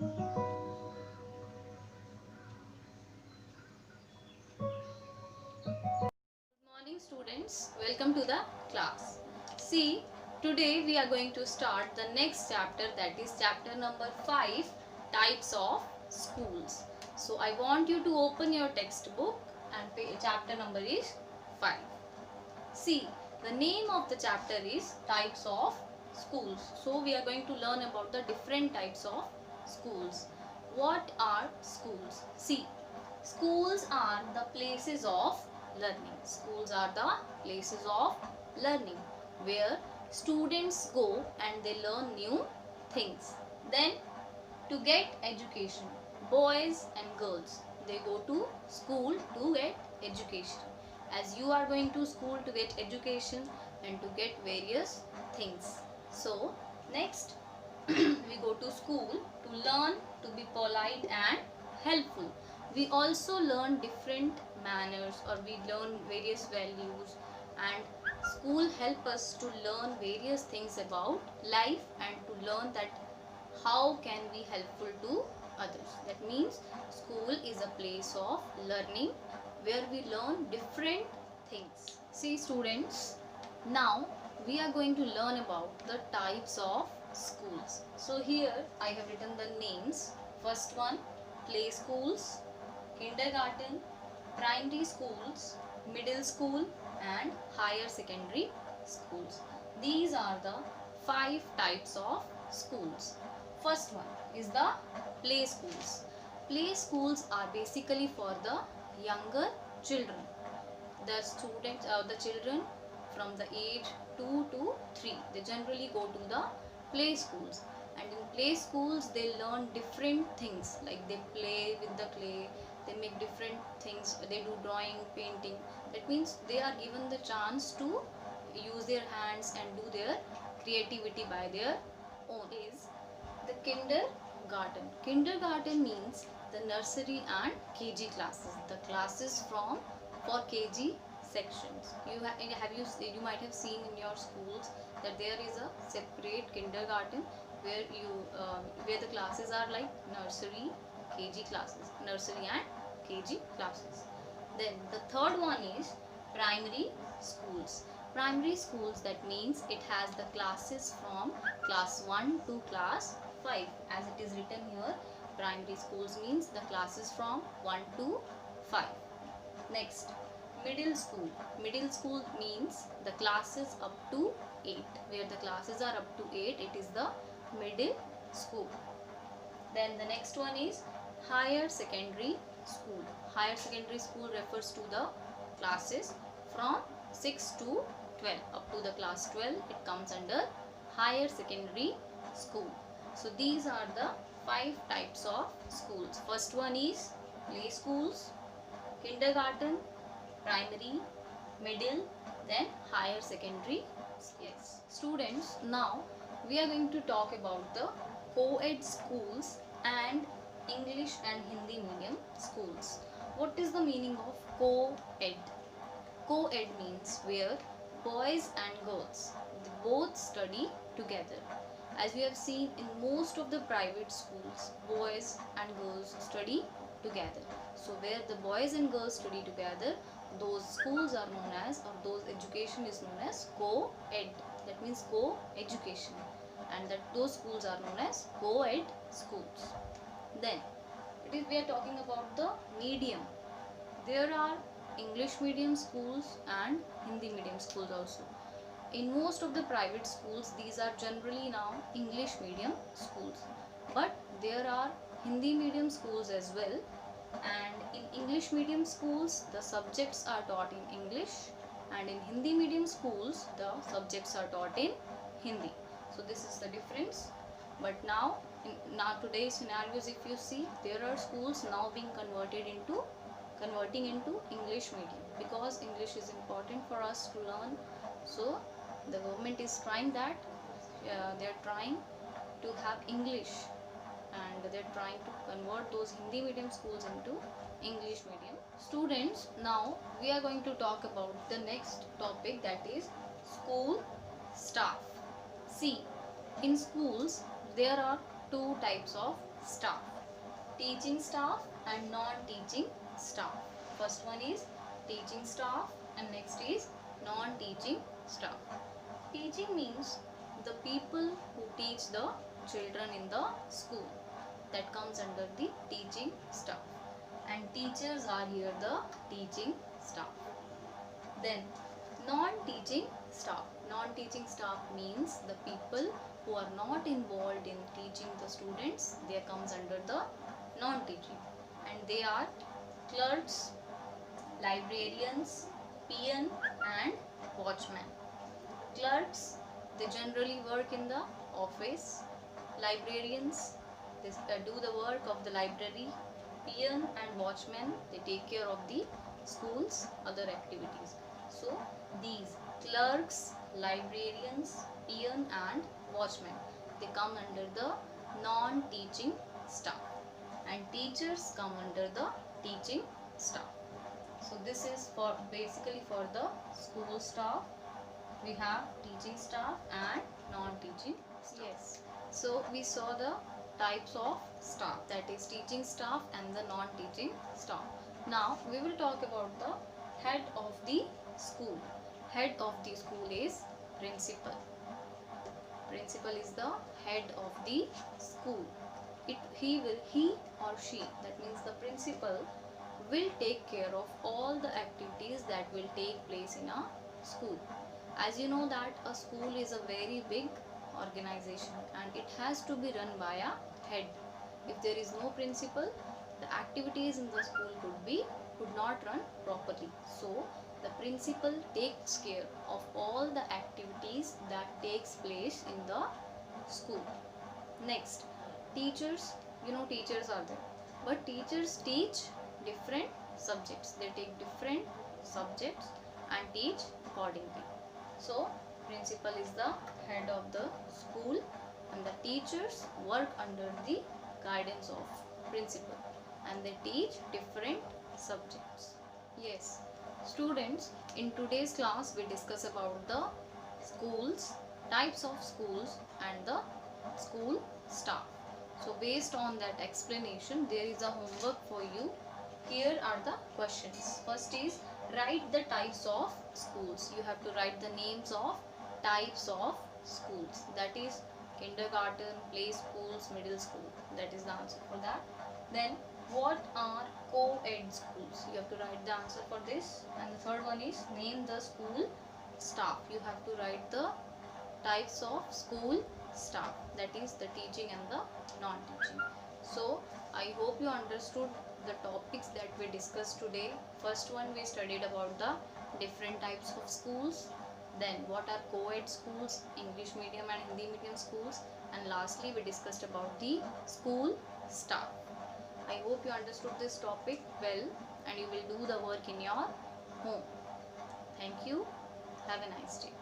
Morning students, welcome to the class. See, today we are going to start the next chapter, that is chapter number 5, types of schools. So I want you to open your textbook and chapter number is 5. See, the name of the chapter is types of schools. So we are going to learn about the different types of schools. What are schools? See, schools are the places of learning. Schools are the places of learning where students go and they learn new things. Then to get education, boys and girls, they go to school to get education. As you are going to school to get education and to get various things. So next we go to school to learn to be polite and helpful. We also learn different manners, or we learn various values, and school help us to learn various things about life and to learn that how can we helpful to others. That means school is a place of learning where we learn different things. See students, now we are going to learn about the types of schools. So here I have written the names. First one, play schools, kindergarten, primary schools, middle school and higher secondary schools. These are the 5 types of schools. First one is the play schools. Play schools are basically for the younger children. The children from the age 2 to 3, they generally go to the play schools, and in play schools they learn different things, like they play with the clay, they make different things, they do drawing, painting. That means they are given the chance to use their hands and do their creativity by their own. Is the kindergarten. Kindergarten means the nursery and KG classes, the classes from for KG sections. You might have seen in your schools that there is a separate kindergarten where the classes are like nursery, KG classes, nursery and KG classes. Then the third one is primary schools. Primary schools, that means it has the classes from class 1 to class 5, as it is written here. Primary schools means the classes from 1 to 5. Next, middle school. Middle school means the classes up to 8. Where the classes are up to 8, it is the middle school. Then the next one is higher secondary school. Higher secondary school refers to the classes from 6 to 12. Up to the class 12, it comes under higher secondary school. So these are the 5 types of schools. First one is play schools, kindergarten, primary, middle, then higher secondary. Yes. Students, now we are going to talk about the co-ed schools and English and Hindi medium schools. What is the meaning of co-ed? Co-ed means where boys and girls, they both study together. As we have seen in most of the private schools, boys and girls study together. So where the boys and girls study together, those schools are known as, or those education is known as co-ed. That means co-education, and that those schools are known as co-ed schools. Then we are talking about the medium. There are English medium schools and Hindi medium schools also. In most of the private schools, these are generally now English medium schools, but there are Hindi medium schools as well. And in English medium schools, the subjects are taught in English, and in Hindi medium schools, the subjects are taught in Hindi. So this is the difference. But now today's scenarios, if you see, there are schools now being converting into English medium, because English is important for us to learn. So the government is trying that. They are trying to have English, and they are trying to convert those Hindi medium schools into English medium. Students, now we are going to talk about the next topic, that is school staff. See, in schools there are two types of staff: teaching staff and non-teaching staff. First one is teaching staff and next is non-teaching staff. Teaching means the people who teach the children in the school. That comes under the teaching staff. And teachers are here the teaching staff. Then non-teaching staff. Non-teaching staff means the people who are not involved in teaching the students. They comes under the non-teaching. And they are clerks, librarians, peon and watchmen. Clerks, they generally work in the office. Librarians, they do the work of the library. Peon and watchmen, they take care of the school's other activities. So these clerks, librarians, peon and watchmen, they come under the non-teaching staff, and teachers come under the teaching staff. So this is for basically for the school staff. We have teaching staff and non-teaching staff. Yes. So we saw the types of staff, that is teaching staff and the non-teaching staff. Now we will talk about the head of the school. Head of the school is principal. Principal is the head of the school. He or she, that means the principal, will take care of all the activities that will take place in a school. As you know that a school is a very big organization and it has to be run by a head. If there is no principal, the activities in the school could not run properly. So the principal takes care of all the activities that takes place in the school. Next, teachers. You know teachers are there, but teachers teach different subjects. They take different subjects and teach accordingly. So principal is the head of the school and the teachers work under the guidance of principal and they teach different subjects. Yes, students, in today's class we discuss about the schools, types of schools and the school staff. So based on that explanation, there is a homework for you. Here are the questions. First is write the types of schools. You have to write the names of types of schools. That is kindergarten, play schools, middle school. That is the answer for that. Then what are co-ed schools? You have to write the answer for this. And the third one is name the school staff. You have to write the types of school staff, that is the teaching and the non-teaching. So I hope you understood the topics that we discussed today. First one, we studied about the different types of schools. Then what are co-ed schools, English medium and Hindi medium schools, and lastly we discussed about the school staff. I hope you understood this topic well and you will do the work in your home. Thank you. Have a nice day.